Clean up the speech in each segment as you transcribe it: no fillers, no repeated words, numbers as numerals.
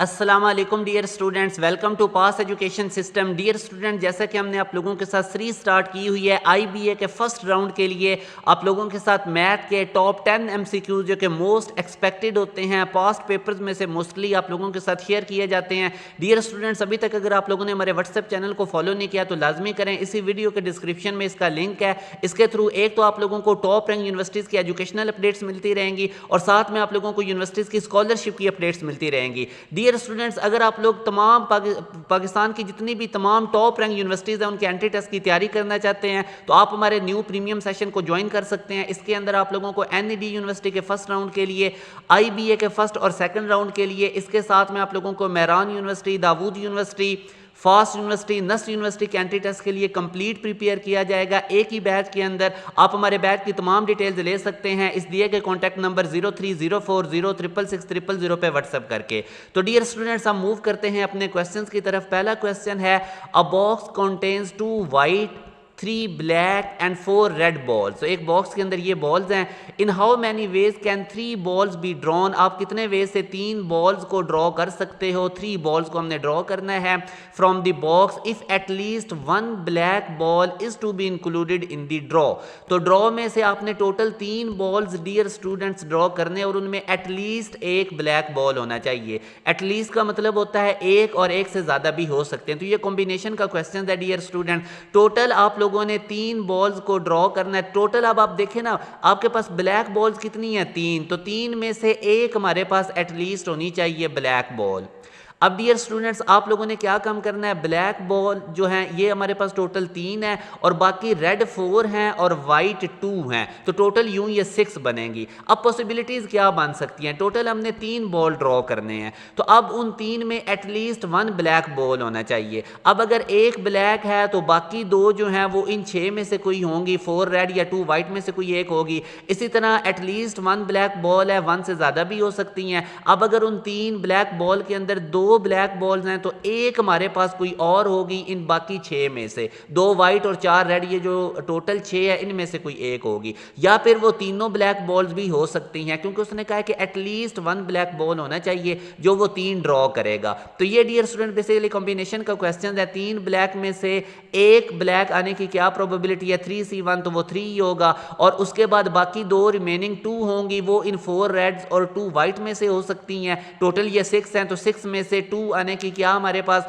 अस्सलाम वालेकुम dear students, welcome to pass education system. Dear student, जैसा कि हमने आप लोगों के साथ सीरीज स्टार्ट की हुई है आईबीए के फर्स्ट राउंड के लिए, आप लोगों के साथ मैथ के टॉप 10 एमसीक्यूज जो कि मोस्ट एक्सपेक्टेड होते हैं पास्ट पेपर्स में से मोस्टली आप लोगों के साथ शेयर किए जाते हैं। डियर स्टूडेंट्स, अभी तक अगर आप लोगों ने हमारे व्हाट्सएप चैनल को फॉलो नहीं किया तो लाजमी करें। इसी वीडियो के डिस्क्रिप्शन में इसका लिंक है। इसके थ्रू एक तो आप लोगों को टॉप रैंक यूनिवर्सिटीज़ की एजुकेशनल अपडेट्स मिलती रहेंगी और साथ में आप लोगों को यूनिवर्सिटीज़ की स्कॉलरशिप की अपडेट्स मिलती रहेंगी। डियर स्टूडेंट्स, अगर आप लोग तमाम पाकिस्तान की जितनी भी तमाम टॉप रैंक यूनिवर्सिटीज़ हैं उनके एंट्री टेस्ट की तैयारी करना चाहते हैं तो आप हमारे न्यू प्रीमियम सेशन को ज्वाइन कर सकते हैं। इसके अंदर आप लोगों को एनईडी यूनिवर्सिटी के फर्स्ट राउंड के लिए, आईबीए के फर्स्ट और सेकंड राउंड के लिए, इसके साथ में आप लोगों को Mehran university, Dawood university, FAST university, NUST university के एंट्री टेस्ट के लिए कंप्लीट प्रिपेयर किया जाएगा। एक ही बैच के अंदर आप हमारे बैच की तमाम डिटेल्स ले सकते हैं इस दिए गए कॉन्टैक्ट नंबर 0304066600 पे व्हाट्सएप करके। तो डियर स्टूडेंट्स, हम मूव करते हैं अपने क्वेश्चंस की तरफ। पहला क्वेश्चन है, अ box contains 2 white 3 black and 4 red balls. तो एक बॉक्स के अंदर ये बॉल्स हैं। In how many ways can 3 balls be drawn. आप कितने वेज से 3 बॉल्स को ड्रॉ कर सकते हो? 3 बॉल्स को हमने ड्रॉ करना है from the box if at least 1 black ball is to be included in the draw. तो ड्रॉ में से आपने total 3 balls dear students draw करने और उनमें एटलीस्ट एक ब्लैक बॉल होना चाहिए। एटलीस्ट का मतलब होता है एक और एक से ज्यादा भी हो सकते हैं। तो ये कॉम्बिनेशन का क्वेश्चन है डियर स्टूडेंट। टोटल आप लोगों ने 3 बॉल्स को ड्रॉ करना है। टोटल अब आप देखें ना, आपके पास ब्लैक बॉल्स कितनी है? 3। तो 3 में से एक हमारे पास एटलीस्ट होनी चाहिए ब्लैक बॉल। अब डियर स्टूडेंट्स, आप लोगों ने क्या काम करना है? ब्लैक बॉल जो है ये हमारे पास टोटल 3 है और बाकी रेड 4 हैं और वाइट 2 हैं। तो टोटल यूं ये 6 बनेंगी। अब पॉसिबिलिटीज क्या बन सकती हैं? टोटल हमने 3 बॉल ड्रॉ करने हैं तो अब उन 3 में एटलीस्ट 1 ब्लैक बॉल होना चाहिए। अब अगर एक ब्लैक है तो बाकी 2 जो हैं वो इन 6 में से कोई होंगी, 4 रेड या 2 वाइट में से कोई एक होगी। इसी तरह एटलीस्ट 1 ब्लैक बॉल है, 1 से ज्यादा भी हो सकती हैं। अब अगर उन 3 ब्लैक बॉल के अंदर 2 ब्लैक बॉल्स हैं तो एक हमारे पास कोई और होगी इन बाकी 6 में से। 2 वाइट और 4 रेड, ये जो टोटल 6 है इनमें से कोई एक होगी। या फिर वो तीनों ब्लैक बॉल्स भी हो सकती हैं क्योंकि उसने कहा है कि एटलीस्ट 1 ब्लैक बॉल होना चाहिए जो वो 3 ड्रॉ करेगा। तो ये डियर स्टूडेंट बेसिकली कॉम्बिनेशन का क्वेश्चन है। 3 ब्लैक में से एक ब्लैक आने की क्या प्रोबेबिलिटी है? 3C1, तो वो 3 ही होगा। और उसके बाद बाकी 2 रिमेनिंग 2 होंगी, वो इन 4 रेड्स और 2 वाइट में से हो सकती हैं। टोटल ये 6 हैं तो 6 में से 2 आने की क्या हमारे पास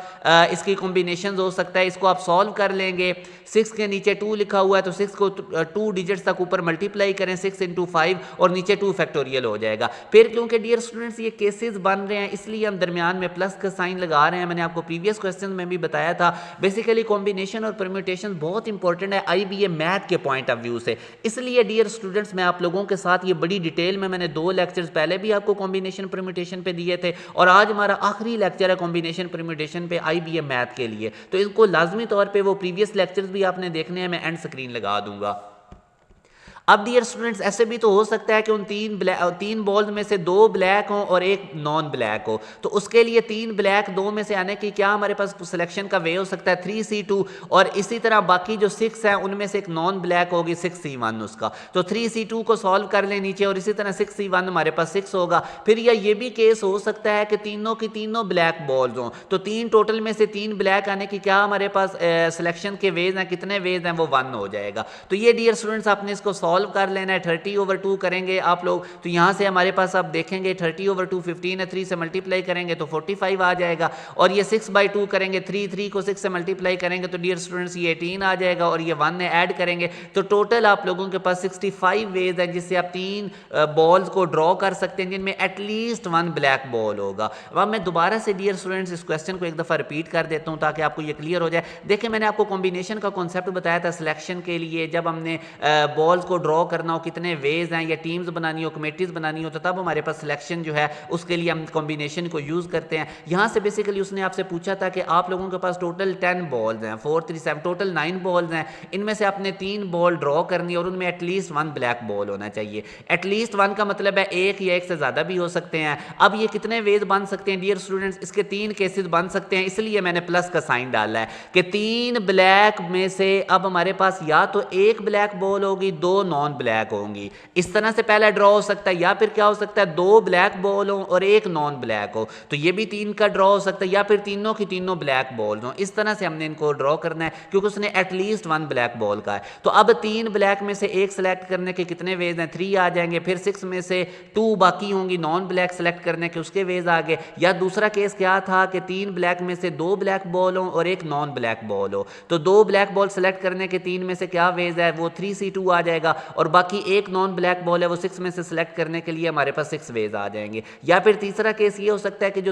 इसकी कॉम्बिनेशन हो सकता है। इसको आप सॉल्व कर लेंगे। 6 के नीचे 2 लिखा हुआ है तो 6 को 2 डिजिट्स तक ऊपर मल्टीप्लाई करें, 6 × 5 और नीचे 2 फैक्टोरियल हो जाएगा। फिर क्योंकि डियर स्टूडेंट्स ये केसेस बन रहे हैं इसलिए हम दरमियान में प्लस का साइन लगा रहे हैं। मैंने आपको प्रीवियस क्वेश्चन में भी बताया था। बेसिकली कॉम्बिनेशन और परम्यूटेशन बहुत इंपॉर्टेंट है आईबीए मैथ के पॉइंट ऑफ व्यू से। इसलिए डियर स्टूडेंट्स, मैं आप लोगों के साथ ये बड़ी डिटेल में मैंने 2 लेक्चर्स पहले भी आपको कॉम्बिनेशन परम्यूटेशन पे दिए थे और आज हमारा आखिरी लेक्चर है कॉम्बिनेशन परम्यूटेशन पे आईबीए मैथ के लिए। तो इनको लाजमी तौर पे वो प्रीवियस लेक्चर्स भी आपने देखने हैं, मैं एंड स्क्रीन लगा दूंगा। अब डियर स्टूडेंट्स, ऐसे भी तो हो सकता है कि उन 3 बॉल्स में से 2 ब्लैक हो और एक नॉन ब्लैक हो। तो उसके लिए 3 ब्लैक 2 में से आने की क्या हमारे पास सिलेक्शन का वे हो सकता है? 3C2। और इसी तरह बाकी जो 6 हैं उनमें से एक नॉन ब्लैक होगी, 6C1 उसका। तो 3C2 को सॉल्व कर ले नीचे और इसी तरह 6C1 हमारे पास 6 होगा। फिर या ये भी केस हो सकता है कि तीनों की तीनों ब्लैक बॉल्स हों तो 3 टोटल में से 3 ब्लैक आने की क्या हमारे पास सिलेक्शन के वेज हैं? कितने वेज हैं? वो 1 हो जाएगा। तो ये डियर स्टूडेंट्स आपने इसको सॉल्व कर लेना है। 30/2 करेंगे आप लोग तो यहां से हमारे पास आप देखेंगे 30/2 15 है, 3 से मल्टीप्लाई करेंगे तो 45 आ जाएगा। और ये 6/2 करेंगे, 3 को 6 से मल्टीप्लाई करेंगे तो डियर स्टूडेंट्स ये 18 आ जाएगा और ये 1 ने ऐड करेंगे तो टोटल आप लोगों के पास 65 वेज है जिससे आप 3 बॉल्स को ड्रॉ कर सकते हैं जिनमें एटलीस्ट 1 ब्लैक बॉल होगा। अब मैं दोबारा से डियर स्टूडेंट्स इस क्वेश्चन को एक दफा रिपीट कर देता हूं ताकि आपको ये क्लियर हो जाए। देखिए, मैंने आपको कॉम्बिनेशन का कॉन्सेप्ट बताया था सिलेक्शन के लिए। जब हमने बॉल्स को ड्रॉ करना हो, कितने वेज हैं या टीम्स बनानी हो, कमेटीज बनानी हो, तो तब हमारे पास सिलेक्शन जो है उसके लिए हम कॉम्बिनेशन को यूज करते हैं। यहां से बेसिकली उसने आपसे पूछा था कि आप लोगों के पास टोटल 10 बॉल्स हैं, 4 3 7 टोटल 9 बॉल्स हैं। इनमें से आपने 3 बॉल ड्रॉ करनी है और उनमें एटलीस्ट 1 ब्लैक बॉल होना चाहिए। एटलीस्ट 1 का मतलब है एक या एक से ज्यादा भी हो सकते हैं। अब ये कितने वेज बन सकते हैं डियर स्टूडेंट्स? इसके 3 केसेस बन सकते हैं, इसलिए मैंने प्लस का साइन डाला है कि 3 ब्लैक में से अब हमारे पास या तो एक ब्लैक बॉल होगी, 2 नॉन ब्लैक होंगी। इस तरह से पहला ड्रॉ हो सकता है, या फिर क्या हो सकता है 2 ब्लैक बॉल हो और एक नॉन ब्लैक हो, तो ये भी 3 का ड्रॉ हो सकता है, या फिर तीनों की तीनों ब्लैक बॉल हो। इस तरह से हमने इनको ड्रॉ करना है, क्योंकि उसने एटलीस्ट 1 ब्लैक बॉल का है। तो अब 3 ब्लैक में से एक सेलेक्ट करने के कितने वेज हैं, 3 आ जाएंगे। फिर 6 में से 2 बाकी होंगी नॉन ब्लैक सेलेक्ट करने के, उसके वेज आ गए। या दूसरा केस क्या था कि 3 ब्लैक में से 2 ब्लैक बॉल हो और एक नॉन ब्लैक बॉल हो, तो 2 ब्लैक बॉल सेलेक्ट करने के 3 में से क्या वेज है, वो 3C2 आ जाएगा, और बाकी एक नॉन ब्लैक बॉल है वो 6 में से सेलेक्ट करने के लिए हमारे पास 6 वेज आ जाएंगे। या फिर तीसरा केस ये हो सकता है कि जो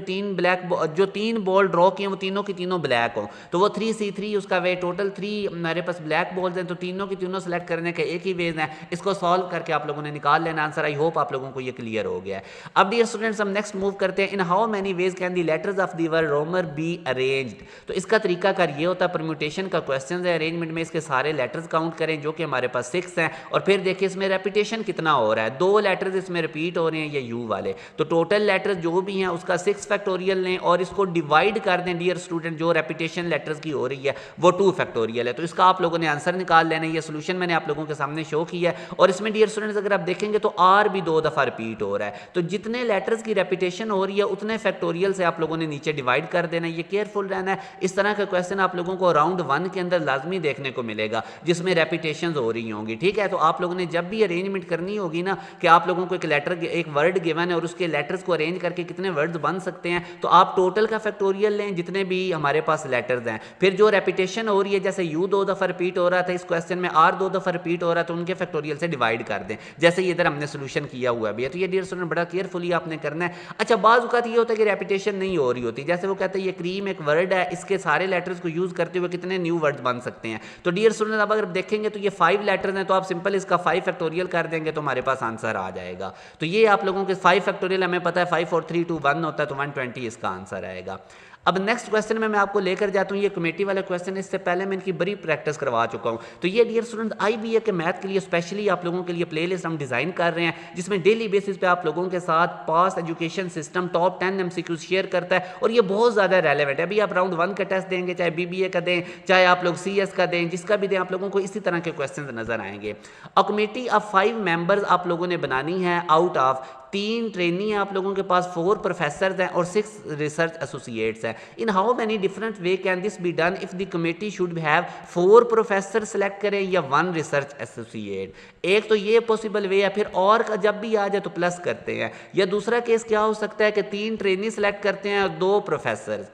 3 बॉल ड्रॉ किए वो तीनों की तीनों ब्लैक हो, तो वो 3C3 उसका वे, टोटल 3 हमारे पास ब्लैक बॉल्स हैं, तो तीनों की तीनों सेलेक्ट करने के एक ही वेज है। इसको सॉल्व करके आप लोगों ने निकाल लेना आंसर। आई होप आप लोगों को ये क्लियर हो गया है। अब डियर स्टूडेंट्स हम नेक्स्ट मूव करते हैं। In how many ways can the letters of the word Romer be arranged. तो इसका तरीकाकार ये होता है, परम्यूटेशन का क्वेश्चन है, अरेंजमेंट में इसके सारे लेटर्स काउंट करें जो कि हमारे पास 6 हैं, और फिर देखिए इसमें रेपिटेशन कितना हो रहा है, 2 लेटर्स इसमें रिपीट हो रहे हैं ये यू वाले, तो टोटल लेटर्स जो भी हैं उसका 6 फैक्टोरियल लें और इसको डिवाइड कर दें डियर स्टूडेंट, जो रेपिटेशन लेटर्स की हो रही है वो 2 फैक्टोरियल है। तो इसका आप लोगों ने आंसर निकाल लेना है। ये सोल्यूशन मैंने आप लोगों के सामने शो किया है, और इसमें डियर स्टूडेंट्स अगर आप देखेंगे तो आर भी 2 दफ़ा रिपीट हो रहा है, तो जितने लेटर्स की रेपिटेशन हो रही है उतने फैक्टोरियल से आप लोगों ने नीचे डिवाइड कर देना है। ये केयरफुल रहना है। इस तरह का क्वेश्चन आप लोगों को राउंड 1 के अंदर लाजमी देखने को मिलेगा जिसमें रेपिटेशन हो रही होंगी, ठीक है। तो आप लोगों ने जब भी अरेंजमेंट करनी होगी ना, कि आप लोगों को एक वर्ड गिवन है और उसके लेटर्स को अरेंज करके कितने वर्ड्स बन सकते हैं, तो आप टोटल का फैक्टोरियल लें जितने भी हमारे पास लेटर्स हैं, फिर जो रेपिटेशन हो रही है, जैसे यू 2 दफ़ा रिपीट हो रहा था इस क्वेश्चन में, आर 2 दफ़ा रिपीट हो रहा है, तो उनके फैक्टोरियल से डिवाइड कर दें, जैसे ये इधर हमने सोल्यूशन किया हुआ भी है। तो ये डियर स्टूडेंट बड़ा केयरफुली आपने करना है। अच्छा, बाज़ औक़ात ये होता है कि रेपिटेशन नहीं हो रही होती, जैसे वो कहते हैं ये क्रीम एक वर्ड है, इसके सारे लेटर्स को यूज़ करते हुए कितने न्यू वर्ड्स बन सकते हैं। तो डियर स्टूडेंट अब अगर देखेंगे तो ये 5 लेटर्स हैं, तो आप सिंपल इसका 5 फैक्टोरियल कर देंगे तो हमारे पास आंसर आ जाएगा। तो ये आप लोगों के 5 फैक्टोरियल हमें पता है 5 4 3 2 1 होता है, तो 120 इसका आंसर आएगा। अब नेक्स्ट क्वेश्चन में मैं आपको लेकर जाता हूँ, ये कमेटी वाला क्वेश्चन, इससे पहले मैं इनकी बड़ी प्रैक्टिस करवा चुका हूँ। तो ये डियर स्टूडेंट IBA के मैथ के लिए स्पेशली आप लोगों के लिए प्लेलिस्ट हम डिज़ाइन कर रहे हैं, जिसमें डेली बेसिस पे आप लोगों के साथ pass education system top 10 MCQ share करता है, और ये बहुत ज़्यादा रेलेवेंट है। अभी आप राउंड 1 का टेस्ट देंगे, चाहे BBA का दें, चाहे आप लोग CS का दें, जिसका भी दें, आप लोगों को इसी तरह के क्वेश्चन नजर आएंगे। अ कमेटी ऑफ 5 मेंबर्स आप लोगों ने बनानी है, आउट ऑफ 3 ट्रेनी हैं आप लोगों के पास, 4 प्रोफेसर्स हैं और 6 रिसर्च एसोसिएट्स हैं। In how many different way can this be done if the committee should have 4 professor select करें या 1 रिसर्च एसोसिएट। एक तो ये पॉसिबल वे है, फिर और का जब भी आ जाए तो प्लस करते हैं। या दूसरा केस क्या हो सकता है कि 3 ट्रेनी सेलेक्ट करते हैं और 2 प्रोफेसर।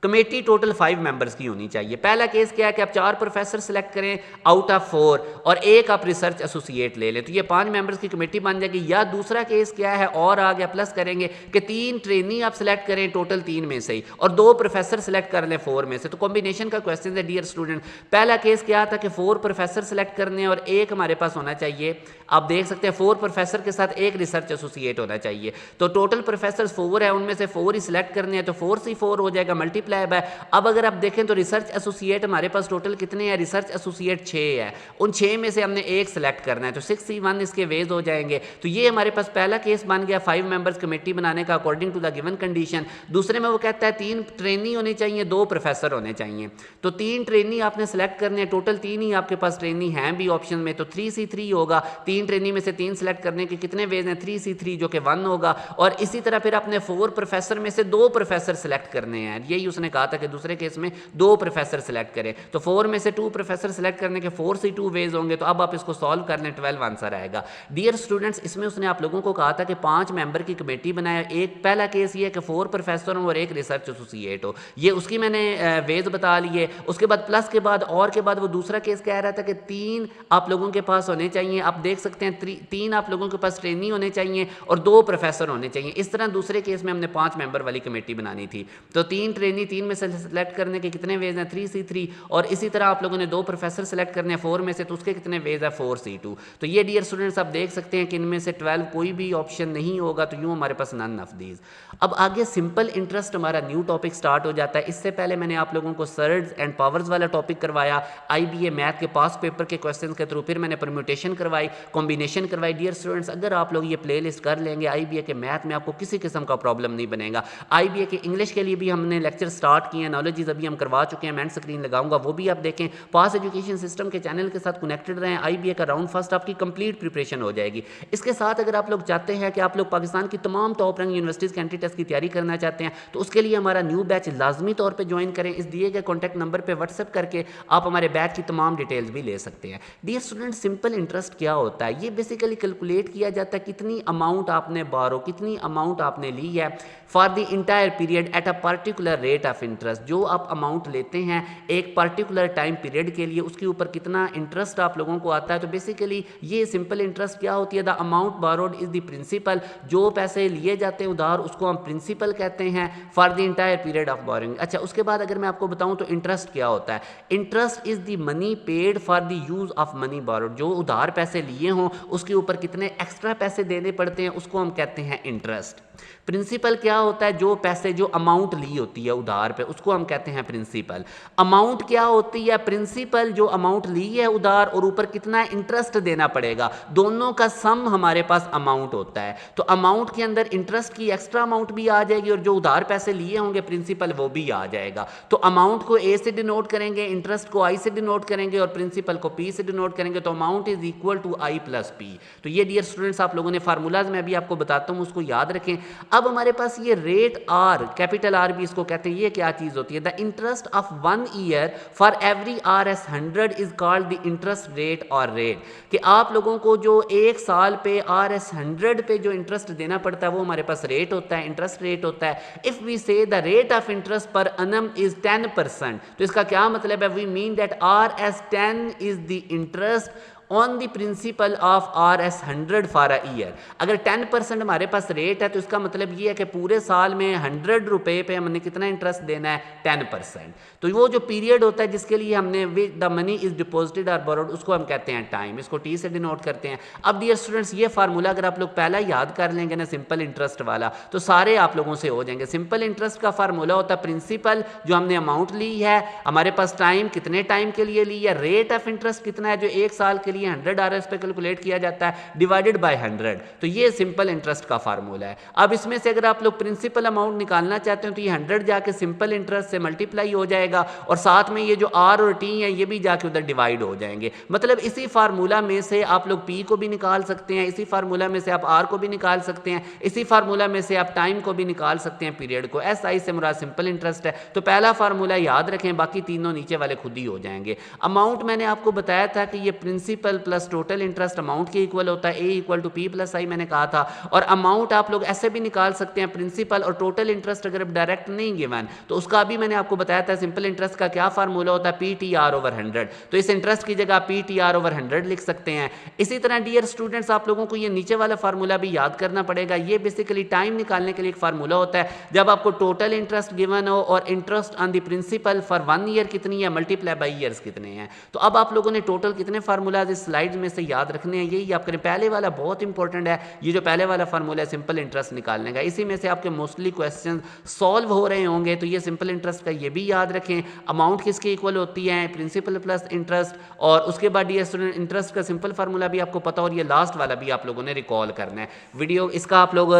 कमेटी टोटल 5 मेंबर्स की होनी चाहिए। पहला केस क्या है कि आप 4 प्रोफेसर सेलेक्ट करें आउट ऑफ 4 और एक आप रिसर्च एसोसिएट ले लें, तो ये 5 मेंबर्स की कमेटी बन जाएगी। या दूसरा केस क्या है, और आ गया प्लस करेंगे कि 3 ट्रेनी आप सेलेक्ट करें टोटल 3 में से ही, और 2 प्रोफेसर सेलेक्ट कर लें 4 में से। तो कॉम्बिनेशन का क्वेश्चन है डियर स्टूडेंट। पहला केस क्या था कि 4 प्रोफेसर सेलेक्ट करने और एक हमारे पास होना चाहिए, आप देख सकते हैं 4 प्रोफेसर के साथ एक रिसर्च एसोसिएट होना चाहिए। तो टोटल प्रोफेसर 4 है, उनमें से 4 ही सिलेक्ट करने हैं, तो 4 से 4 हो जाएगा, मल्टीप्लाई बाय। अब अगर आप देखें तो रिसर्च एसोसिएट हमारे पास टोटल कितने हैं, रिसर्च एसोसिएट 6 है, उन 6 में से हमने एक सेलेक्ट करना है, तो 6C1 इसके वेज हो जाएंगे। तो ये हमारे पास पहला केस बन गया 5 मेंबर्स कमेटी बनाने का according to the given condition. दूसरे में वो कहता है 3 ट्रेनी होने चाहिए, 2 प्रोफेसर होने चाहिए। तो 3 ट्रेनी आपने सेलेक्ट करने हैं, टोटल 3 ही आपके पास ट्रेनी हैं भी ऑप्शन में, तो 3C3 होगा। 3 ट्रेनी में से 3 सेलेक्ट करने के कितने वेज हैं, 3C3 जो कि 1 होगा। और इसी तरह फिर आपने 4 प्रोफेसर में से 2 प्रोफेसर सेलेक्ट करने हैं, यही उसने कहा था कि दूसरे केस में 2 प्रोफेसर सेलेक्ट करें। तो 4 में से 2 प्रोफेसर सेलेक्ट करने के 4C2 वेज होंगे। तो अब आप इसको सॉल्व कर लें, 12 आंसर आएगा। डियर स्टूडेंट्स, इसमें उसने आप लोगों को कहा था कि 5 मेंबर की कमेटी बनाए। एक पहला केस ये है कि 4 प्रोफेसर हो और एक रिसर्च एसोसिएट हो, ये उसकी मैंने वेज बता लिए। उसके बाद प्लस के बाद और के बाद वो दूसरा केस कह रहा था कि 3 आप लोगों के पास होने चाहिए, आप देख सकते हैं 3 आप लोगों के पास ट्रेनी होने चाहिए और 2 प्रोफेसर होने चाहिए। इस तरह दूसरे केस में हमने 5 मेंबर वाली कमेटी बनानी थी। तो 3 ट्रेनी 3 में से सेलेक्ट करने के कितने वेज हैं, 3C3, और इसी तरह आप लोगों ने 2 प्रोफेसर सेलेक्ट करने हैं 4 में से, तो उसके कितने वेज है, 4C2। तो ये डियर स्टूडेंट्स आप देख सकते हैं कि इनमें से 12 कोई भी ऑप्शन नहीं होगा, तो यूँ हमारे पास नन ऑफ दीज। अब आगे सिंपल इंटरेस्ट हमारा न्यू टॉपिक स्टार्ट हो जाता है। इससे पहले मैंने आप लोगों को सर्ड्स एंड पावर्स वाला टॉपिक करवाया IBA मैथ के पास पेपर के क्वेश्चन के थ्रू, फिर मैंने परम्यूटेशन करवाई, कॉम्बिनेशन करवाई। डियर स्टूडेंट्स, अगर आप लोग ये प्ले लिस्ट कर लेंगे IBA के मैथ में आपको किसी किस्म का प्रॉब्लम नहीं बनेगा। IBA के इंग्लिश के लिए भी हमने लेक्चर स्टार्ट किए हैं, नॉलेजेस अभी हम करवा चुके हैं, मैं स्क्रीन लगाऊंगा वो भी आप देखें। पास एजुकेशन सिस्टम के चैनल के साथ कनेक्टेड रहें, IBA का राउंड फर्स्ट आपकी कंप्लीट प्रिपरेशन हो जाएगी। इसके साथ अगर आप लोग चाहते हैं कि आप लोग पाकिस्तान की तमाम टॉप रैंक यूनिवर्सिटीज़ के एंट्री टेस्ट की तैयारी करना चाहते हैं तो उसके लिए हमारा न्यू बैच लाजमी तौर पर ज्वाइन करें। इस दिए गए कॉन्टैक्ट नंबर पर व्हाट्सएप करके आप हमारे बैच की तमाम डिटेल्स भी ले सकते हैं। डियर स्टूडेंट, सिंपल इंटरेस्ट क्या होता है? ये बेसिकली कैलकुलेट किया जाता है कितनी अमाउंट आपने बारो, कितनी अमाउंट आपने ली है for the entire period at a particular rate of interest. जो आप अमाउंट लेते हैं एक पर्टिकुलर टाइम पीरियड के लिए, उसके ऊपर कितना इंटरेस्ट आप लोगों को आता है। तो बेसिकली ये सिंपल इंटरेस्ट क्या होती है? The amount borrowed is the principal. जो पैसे लिए जाते हैं उधार उसको हम प्रिंसिपल कहते हैं for the entire period of boring. अच्छा, उसके बाद अगर मैं आपको बताऊं तो इंटरेस्ट क्या होता है? Interest is the money paid for the use of money borrowed. जो उधार पैसे लिए हों उसके ऊपर कितने एक्स्ट्रा पैसे देने पड़ते हैं उसको हम कहते हैं इंटरेस्ट। प्रिंसिपल क्या होता है? जो पैसे, जो अमाउंट ली होती है उधार पे उसको हम कहते हैं प्रिंसिपल। अमाउंट क्या होती है? प्रिंसिपल जो अमाउंट ली है उधार और ऊपर कितना इंटरेस्ट देना पड़ेगा, दोनों का सम हमारे पास अमाउंट होता है। तो अमाउंट के अंदर इंटरेस्ट की एक्स्ट्रा अमाउंट भी आ जाएगी और जो उधार पैसे लिए होंगे प्रिंसिपल वो भी आ जाएगा। तो अमाउंट को A से डिनोट करेंगे, इंटरेस्ट को I से डिनोट करेंगे और प्रिंसिपल को P से डिनोट करेंगे। तो amount is equal to I plus P। तो ये डियर स्टूडेंट्स आप लोगों ने फार्मूलाज में अभी आपको बताता हूँ, उसको याद रखें। अब हमारे पास ये रेट R, कैपिटल R भी इसको कहते हैं, ये क्या चीज होती है? The interest of 1 year for every RS 100 is called the interest rate और रेट। कि आप लोगों को जो एक साल पे RS 100 पे जो इंटरेस्ट देना पड़ता है वो हमारे पास रेट होता है, इंटरेस्ट रेट होता है। If we say the rate of interest पर annum इज 10%, तो इसका क्या मतलब है? We mean that RS 10 is the interest on the principal of RS 100 for a year. अगर 10% हमारे पास रेट है तो इसका मतलब ये है कि पूरे साल में 100 रुपए पे हमने कितना इंटरेस्ट देना है? 10%। तो वो जो पीरियड होता है जिसके लिए हमने द मनी इज डिपॉजिटेड और बोरोड उसको हम कहते हैं टाइम, इसको T से डिनोट करते हैं। अब डियर स्टूडेंट्स ये फार्मूला अगर आप लोग पहला याद कर लेंगे ना सिंपल इंटरेस्ट वाला तो सारे आप लोगों से हो जाएंगे। सिंपल इंटरेस्ट का फार्मूला होता है प्रिंसिपल जो हमने अमाउंट ली है, हमारे पास टाइम कितने टाइम के लिए ली है, रेट ऑफ इंटरेस्ट कितना है जो एक साल के लिए 100 RS पे कैलकुलेट किया जाता है, डिवाइडेड बाय 100। तो ये सिंपल इंटरेस्ट का फार्मूला है। अब इसमें से अगर आप लोग प्रिंसिपल अमाउंट निकालना चाहते हो तो ये 100 जाके सिंपल इंटरेस्ट से मल्टीप्लाई हो जाएगा और साथ में ये जो R और T है ये भी जाके उधर डिवाइड हो जाएंगे। मतलब इसी फार्मूला में से आप लोग P को भी निकाल सकते हैं, इसी फार्मूला में से आप R को भी निकाल सकते हैं, इसी फार्मूला में से आप टाइम को भी निकाल सकते हैं, पीरियड को। SI से मुराद सिंपल इंटरेस्ट है। तो पहला फार्मूला याद रखें, बाकी तीनों नीचे वाले खुद ही हो जाएंगे। अमाउंट मैंने आपको बताया था कि ये principal plus total interest amount के इक्वल होता है, A equal to P plus I मैंने कहा था। और अमाउंट आप लोग ऐसे भी निकाल सकते हैं, प्रिंसिपल और टोटल इंटरेस्ट अगर डायरेक्ट नहीं गिवन तो उसका भी मैंने आपको बताया था सिंपल इंटरेस्ट का क्या फार्मूला होता है, PTR ओवर 100। तो इस इंटरेस्ट की जगह PTR ओवर 100 लिख सकते हैं। इसी तरह डियर स्टूडेंट्स आप लोगों को ये नीचे वाला फार्मूला भी याद करना पड़ेगा। ये बेसिकली टाइम निकालने के लिए एक फार्मूला होता है। जब आपको टोटल इंटरेस्ट गिवन हो और interest on the principal for 1 year कितनी है मल्टीप्लाई बाई ईयर्स कितने हैं। तो अब आप लोगों ने टोटल कितने फार्मूलाज इस स्लाइड में से याद रखने हैं, यही आप करें। पहले वाला बहुत इंपॉर्टेंट है, ये जो पहले वाला फार्मूला है सिंपल इंटरेस्ट निकालने का, इसी में से आपके मोस्टली क्वेश्चन सॉल्व हो रहे होंगे। तो ये सिंपल इंटरेस्ट का ये भी याद रखें। अमाउंट किसके इक्वल होती है? Principal plus interest. और उसके बाद डियर स्टूडेंट इंटरेस्ट का सिंपल फार्मूला भी आपको पता और ये लास्ट वाला भी आप लोगों ने रिकॉल करना है। वीडियो इसका आप लोग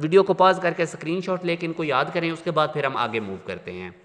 वीडियो को पॉज करके स्क्रीनशॉट लेके इनको याद करें, उसके बाद फिर हम आगे मूव करते हैं।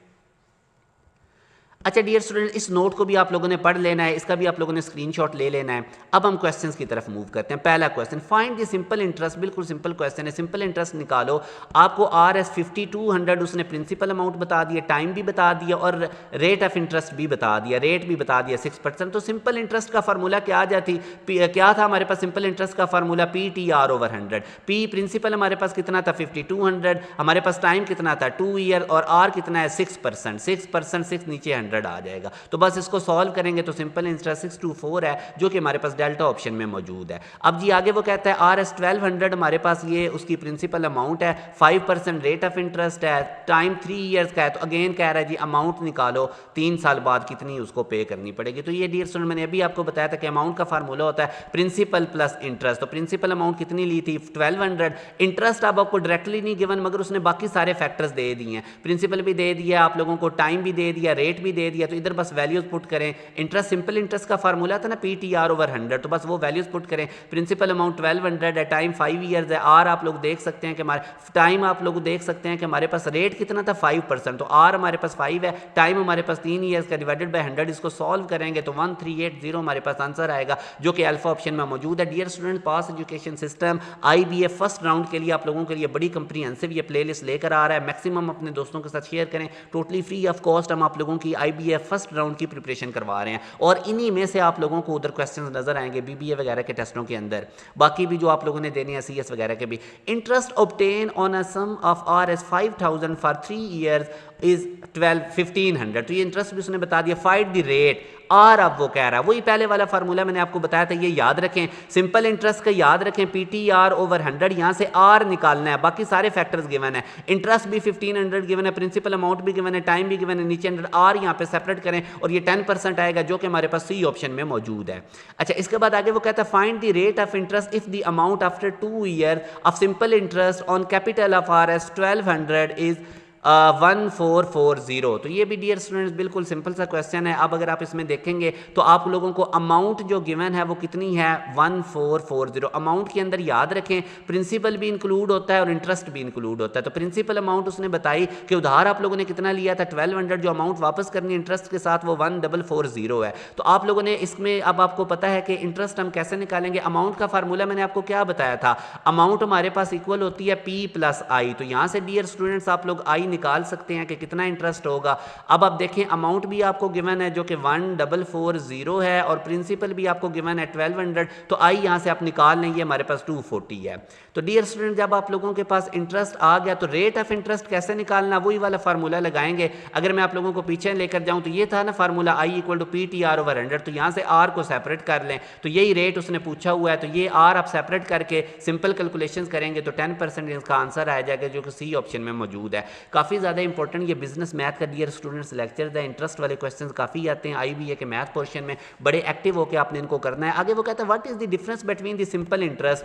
अच्छा डियर स्टूडेंट, इस नोट को भी आप लोगों ने पढ़ लेना है, इसका भी आप लोगों ने स्क्रीनशॉट ले लेना है। अब हम क्वेश्चंस की तरफ मूव करते हैं। पहला question, find the simple interest. बिल्कुल सिंपल क्वेश्चन है, सिंपल इंटरेस्ट निकालो। आपको RS 5200 उसने प्रिंसिपल अमाउंट बता दिया, टाइम भी बता दिया और रेट ऑफ इंटरेस्ट भी बता दिया, रेट भी बता दिया 6%। तो सिंपल इंटरेस्ट का फार्मूला क्या क्या था हमारे पास? सिंपल इंटरेस्ट का formula PTR over 100। P principal हमारे पास कितना था? 5200। हमारे पास टाइम कितना था? 2 ईयर। और R कितना है? 6%। 6% 6 नीचे 100 आ जाएगा। तो बस इसको सॉल्व करेंगे तो सिंपल इंटरेस्ट 624 है जो कि हमारे पास डेल्टा ऑप्शन में मौजूद है। अब जी आगे वो कहता है RS 1200 हमारे पास ये उसकी प्रिंसिपल अमाउंट है, 5% रेट ऑफ इंटरेस्ट है, टाइम 3 ईयर्स का है। तो अगेन कह रहा है जी अमाउंट निकालो, 3 साल बाद कितनी उसको पे करनी पड़ेगी। तो ये डियर स्टूडेंट मैंने अभी आपको बताया था कि अमाउंट का फार्मूला होता है प्रिंसिपल प्लस इंटरेस्ट। तो प्रिंसिपल अमाउंट कितनी ली थी? 1200। इंटरेस्ट अब आपको डायरेक्टली नहीं गिवन मगर उसने बाकी सारे फैक्टर्स दे दिए हैं, प्रिंसिपल भी दे दिया आप लोगों को, टाइम भी दे दिया, रेट भी दे दिया तो इधर बस वैल्यूज पुट करें, इंटरेस्ट सिंपल इंटरेस्ट का फार्मूला था ना PTR/100, तो बस वो वैल्यूज पुट करें। प्रिंसिपल अमाउंट 1200 है, टाइम 5 ईयर्स है, आर आप लोग देख सकते हैं कि हमारे टाइम आप लोग देख सकते हैं कि हमारे पास रेट कितना था 5%, तो आर हमारे पास 5 है, टाइम हमारे पास 3 ईयर्स का डिवाइडेड बाय 100, इसको सॉल्व करेंगे तो 1380 हमारे पास आंसर आएगा जो कि अल्फा ऑप्शन में मौजूद है। Dear student, pass education system IBA first round के लिए आप लोगों के लिए बड़ी कंप्रीहेंसिव ये प्लेलिस्ट लेकर आ रहा है। मैक्सिमम अपने दोस्तों के साथ शेयर करें, टोटली फ्री ऑफ कॉस्ट हम आप लोगों की IBA फर्स्ट राउंड की प्रिपरेशन करवा रहे हैं और इन्हीं में से आप लोगों को उधर क्वेश्चंस नजर आएंगे BBA वगैरह के टेस्टों के अंदर, बाकी भी जो आप लोगों ने देने हैं CS वगैरह के भी। Interest obtain on a sum of Rs 5000 for 3 years is 1500, तो ये इंटरेस्ट भी उसने बता दिया। फाइंड द रेट, आर अब वो कह रहा है, वही पहले वाला फार्मूला मैंने आपको बताया था, ये याद रखें, सिंपल इंटरेस्ट का याद रखें, PTR/100, यहाँ से आर निकालना है, बाकी सारे फैक्टर्स गिवन है, इंटरेस्ट भी 1500 गिवन है, प्रिंसिपल अमाउंट भी गिवन है, टाइम भी गिवन है, नीचे 100, आर यहाँ पे सेपरेट करें और ये 10% आएगा जो कि हमारे पास C ऑप्शन में मौजूद है। अच्छा, इसके बाद आगे वो कहता है find the rate of interest if the amount after 2 year of simple interest on capital of Rs 1200 is 1440, तो ये भी डियर स्टूडेंट्स बिल्कुल सिंपल सा क्वेश्चन है। अब अगर आप इसमें देखेंगे तो आप लोगों को अमाउंट जो गिवन है वो कितनी है 1440। अमाउंट के अंदर याद रखें प्रिंसिपल भी इंक्लूड होता है और इंटरेस्ट भी इंक्लूड होता है। तो प्रिंसिपल अमाउंट उसने बताई कि उधार आप लोगों ने कितना लिया था 1200, जो अमाउंट वापस करनी इंटरेस्ट के साथ वो 1440 है। तो आप लोगों ने इसमें अब आपको पता है कि इंटरेस्ट हम कैसे निकालेंगे। अमाउंट का फार्मूला मैंने आपको क्या बताया था, अमाउंट हमारे पास इक्वल होती है P+I, तो यहाँ से डियर स्टूडेंट्स आप लोग I निकाल सकते हैं कि कितना इंटरेस्ट होगा। अब आप देखें अमाउंट भी आपको गिवन है जो कि 1440 है और प्रिंसिपल भी आपको गिवन है 1200, तो आई यहां से आप निकाल लें, ये हमारे पास 240 है। तो डियर स्टूडेंट जब आप लोगों के पास इंटरेस्ट आ गया तो रेट ऑफ इंटरेस्ट कैसे निकालना, वही वाला फार्मूला लगाएंगे। अगर मैं आप लोगों को पीछे लेकर जाऊं तो ये था ना फार्मूला I = PTR/100, तो यहां से R को सेपरेट कर लें, तो यही रेट उसने पूछा हुआ है, तो ये R आप सेपरेट करके सिंपल कैलकुलेशंस करेंगे तो 10% इसका आंसर आ जाएगा जो कि C ऑप्शन में मौजूद है। काफ़ी ज़्यादा इंपॉर्टेंट ये बिजनेस मैथ का डियर स्टूडेंट्स लेक्चर है, इंटरेस्ट वाले क्वेश्चन काफ़ी आते हैं IBA के मैथ पोर्शन में, बड़े एक्टिव होकर आपने इनको करना है। आगे वो कहता है what is the difference between the simple interest,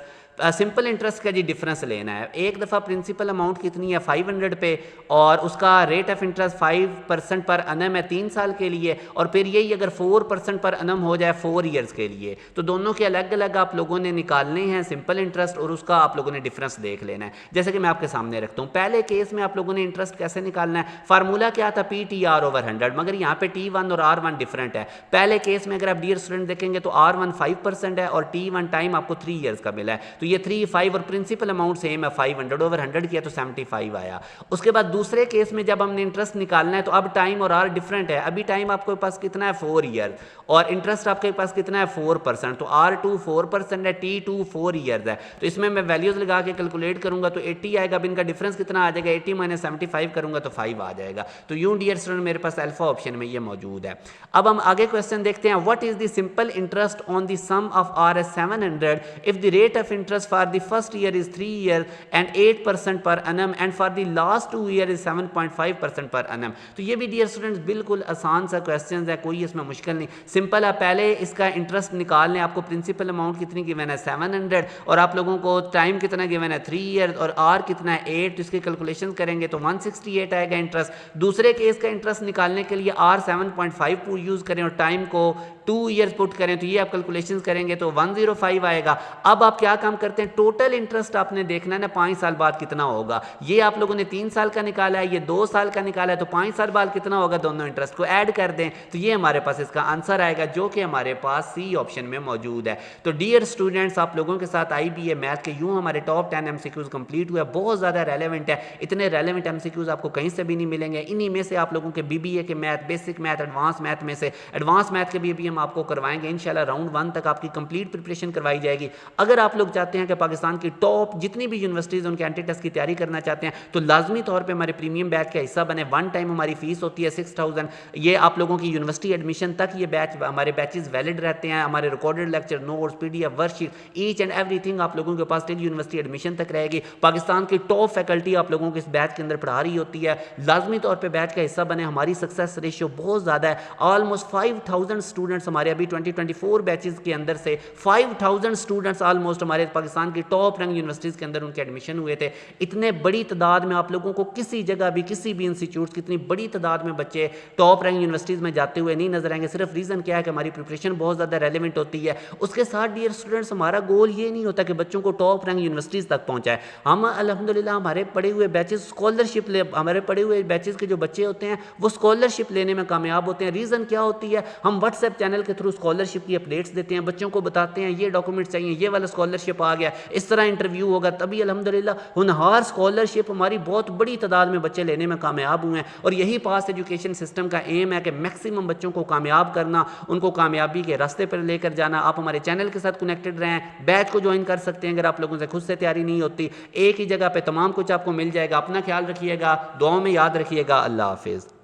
simple interest का जी डिफरेंस लेना है। एक दफ़ा प्रिंसिपल अमाउंट कितनी है 500 पे और उसका रेट ऑफ इंटरेस्ट 5% पर अनम है 3 साल के लिए, और फिर यही अगर 4% पर अनम हो जाए 4 ईयर्स के लिए, तो दोनों के अलग अलग आप लोगों ने निकालने हैं सिंपल इंटरेस्ट और उसका आप लोगों ने डिफरेंस देख लेना है। जैसे कि मैं आपके सामने रखता हूँ, पहले केस में आप लोगों ने इंटरेस्ट कैसे निकालना है, फार्मूला क्या था PTR/100, मगर यहाँ पे T1 और R1 डिफरेंट है। पहले केस में अगर आप डियर स्टूडेंट देखेंगे तो R1 5% है और T1 टाइम आपको 3 ईयर्स का मिला है, तो ये 3, 5 और प्रिंसिपल अमाउंट सेम है 500/100 किया तो 75 आया। उसके बाद दूसरे केस में जब हमने इंटरेस्ट निकालना है तो अब टाइम और R डिफरेंट है, अभी टाइम आपके पास कितना है 4 ईयर और इंटरेस्ट आपके पास कितना है 4%, तो R2 4% है, T2 4 ईयर्स है, तो इसमें मैं वैल्यूज लगा के कैलकुलेट करूंगा तो 80 आएगा। अब इनका डिफरेंस कितना आ जाएगा 80 - 75 करूंगा तो 5 आ जाएगा। तो यूं डियर स्टूडेंट मेरे पास अल्फा ऑप्शन में ये मौजूद है। अब हम आगे क्वेश्चन देखते हैं, what is the simple interest on the sum of Rs 700 if the rate of interest for the first year is 3 year and 8% per annum and for the last 2 year is 7.5% per annum। तो ये भी dear students बिल्कुल आसान सा question है, कोई इसमें मुश्किल नहीं, सिंपल है। पहले इसका इंटरेस्ट निकाल लें, आपको प्रिंसिपल अमाउंट कितनी गिवन है 700 और आप लोगों को टाइम कितना गिवन है 3 ईयर और R कितना है 8, तो इसकी कैलकुलेशन करेंगे तो 168 आएगा इंटरेस्ट। दूसरे केस का इंटरेस्ट निकालने के लिए R 7.5 यूज करें और टाइम को 2 ईयर्स पुट करें, तो ये आप कैलकुलेशन करेंगे तो 105 आएगा। अब आप क्या काम करते हैं, टोटल इंटरेस्ट आपने देखना है ना 5 साल बाद कितना होगा। ये आप लोगों ने 3 साल का निकाला है, ये 2 साल का निकाला है, तो 5 साल बाद कितना होगा, दोनों इंटरेस्ट को ऐड कर दें तो ये हमारे पास इसका आंसर आएगा जो कि हमारे पास C ऑप्शन में मौजूद है। तो डियर स्टूडेंट्स आप लोगों के साथ IBA मैथ के यूं हमारे टॉप 10 MCQs कंप्लीट हुए, बहुत ज़्यादा रेलेवेंट है, इतने रेलेवेंट MCQs आपको कहीं से भी नहीं मिलेंगे। इन्हीं में से आप लोगों के BBA के math, basic math, advance math में से एडवांस मैथ के भी हम आपको करवाएंगे इंशाल्लाह। राउंड 1 तक आपकी कंप्लीट प्रिपरेशन करवाई जाएगी। अगर आप लोग चाहते हैं कि पाकिस्तान की टॉप जितनी भी यूनिवर्सिटीज उनके एंट्री टेस्ट की तैयारी करना चाहते हैं तो लाजमी तौर पे हमारे प्रीमियम बैच का हिस्सा बने। 1 टाइम हमारी फीस होती है 6000, ये आप लोगों की यूनिवर्सिटी एडमिशन तक ये बैच हमारे बैचेस वैलिड रहते हैं। हमारे recorded lecture, notes, PDF, worksheet, each and everything आप लोगों के पास टिल यूनिवर्सिटी एडमिशन तक रहेगी। पाकिस्तान की टॉप फैकल्टी आप लोगों को इस बैच के अंदर पढ़ा रही होती है, लाजमी तौर पर बैच का हिस्सा बने। हमारी सक्सेस रेशियो बहुत ज़्यादा है, ऑलमोस्ट 5000 स्टूडेंट्स हमारे अभी 2024 बैचेस के अंदर से 5000 स्टूडेंट्स ऑलमोस्ट हमारे पाकिस्तान की टॉप रैंक यूनिवर्सिटीज़ के अंदर उनके एडमिशन हुए थे। इतने बड़ी तादाद में आप लोगों को किसी जगह भी किसी भी इंस्टीट्यूट की इतनी बड़ी तादाद में बच्चे टॉप रैंक यूनिवर्सिटीज़ में जाते हुए नहीं नजर आएंगे। सिर्फ रीज़न क्या है कि हमारी प्रिपरेशन बहुत ज़्यादा रेलिवेंट होती है। उसके साथ डियर स्टूडेंट्स हमारा गोल ये नहीं होता कि बच्चों को टॉप रैंक यूनिवर्सिटीज़ तक पहुँचाए। हम अल्हम्दुलिल्लाह हमारे पढ़े हुए बैचेस स्कॉलरशिप ले हमारे पढ़े हुए बैचेस के जो बच्चे होते हैं वो स्कॉलरशिप लेने में कामयाब होते हैं। रीज़न क्या होती है, हम व्हाट्सएप चैनल के थ्रू स्कॉलरशिप की अपडेट्स देते हैं, बच्चों को बताते हैं ये डॉक्यूमेंट चाहिए, ये वाला स्कॉलरशिप आ गया, इस तरह इंटरव्यू होगा, तभी अल्हम्दुलिल्लाह होनहार स्कॉलरशिप हमारी बहुत बड़ी तादाद में बच्चे लेने में कामयाब हुए हैं। और यही पास एजुकेशन सिस्टम का एम है कि मैक्सिमम बच्चों को कामयाब करना, उनको कामयाबी के रास्ते पर लेकर जाना। आप हमारे चैनल के साथ कनेक्टेड रहें, बैच को ज्वाइन कर सकते हैं अगर आप लोगों से खुद से तैयारी नहीं होती। एक ही जगह पे तमाम कुछ आपको मिल जाएगा। अपना ख्याल रखिएगा, दुआओं में याद रखिएगा। अल्लाह हाफिज़।